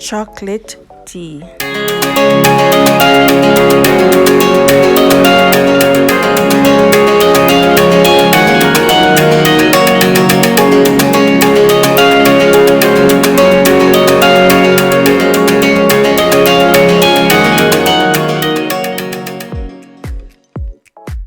chocolate tea.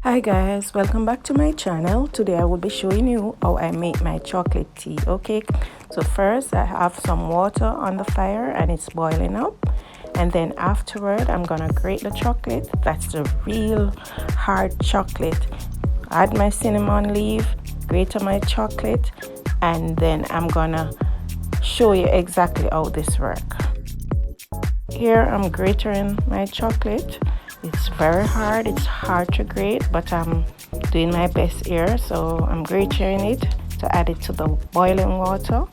Hi guys, welcome back to my channel. Today I will be showing you how I make my chocolate tea. Okay, so first I have some water on the fire and it's boiling up, and then afterward I'm gonna grate the chocolate. That's the real hard chocolate. Add my cinnamon leaf, grate my chocolate, and then I'm gonna show you exactly how this works. Here I'm grating my chocolate. It's very hard, it's hard to grate, but I'm doing my best here. So I'm grating it to add it to the boiling water.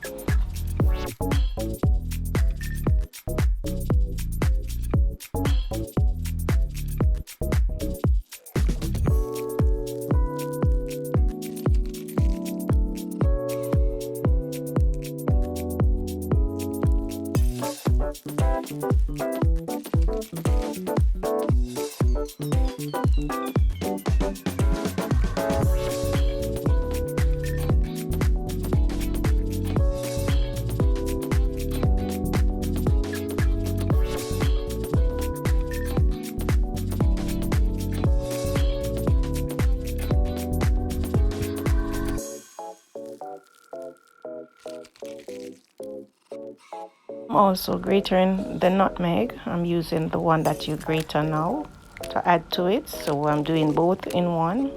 I'm also grating the nutmeg. I'm using the one that you grate on now to add to it, so I'm doing both in one.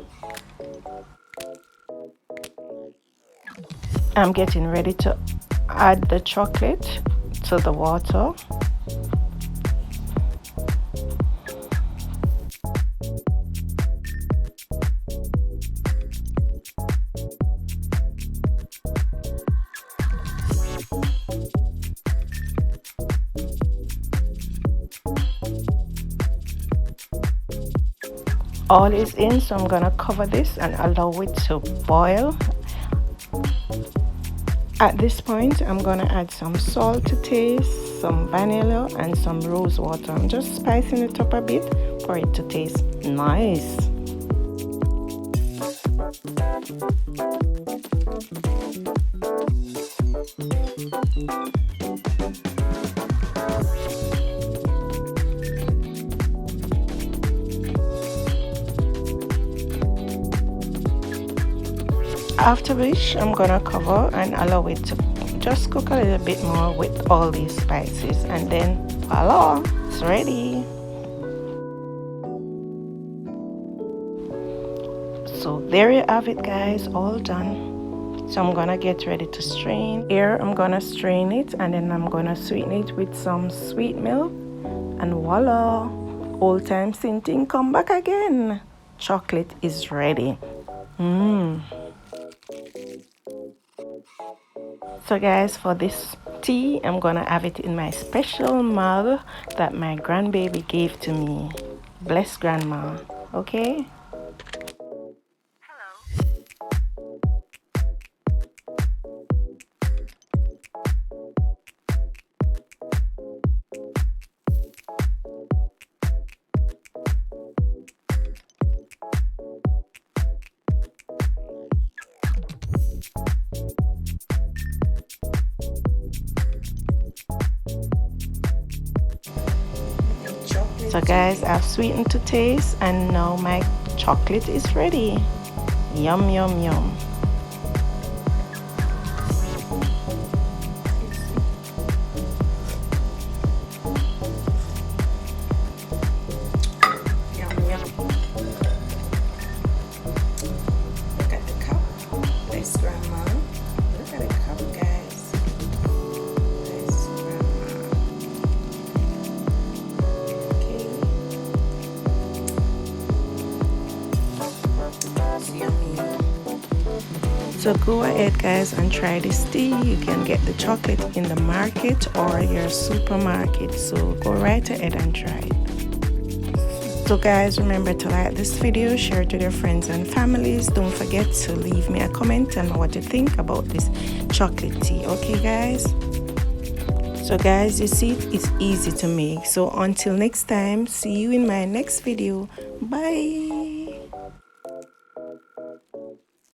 I'm getting ready to add the chocolate to the water. All is in, so I'm gonna cover this and allow it to boil. At this point I'm gonna add some salt to taste, some vanilla and some rose water. I'm just spicing it up a bit for it to taste nice. After which I'm gonna cover and allow it to just cook a little bit more with all these spices, and then voila, it's ready. So there you have it guys, all done. So I'm gonna get ready to strain. Here I'm gonna strain it and then I'm gonna sweeten it with some sweet milk, and voila, old time sinting come back again. Chocolate is ready. So guys, for this tea I'm gonna have it in my special mug that my grandbaby gave to me. Bless grandma. Okay. So guys, I've sweetened to taste and now my chocolate is ready. Yum yum yum. Yum yum. Look at the cup. Bless grandma. Look at the cup guys. Bless grandma. So go ahead guys and try this tea. You can get the chocolate in the market or your supermarket, so go right ahead and try it. So guys, remember to like this video, share it with your friends and families. Don't forget to leave me a comment and what you think about this chocolate tea. Okay guys, So guys, you see, it's easy to make. So until next time, see you in my next video. Bye.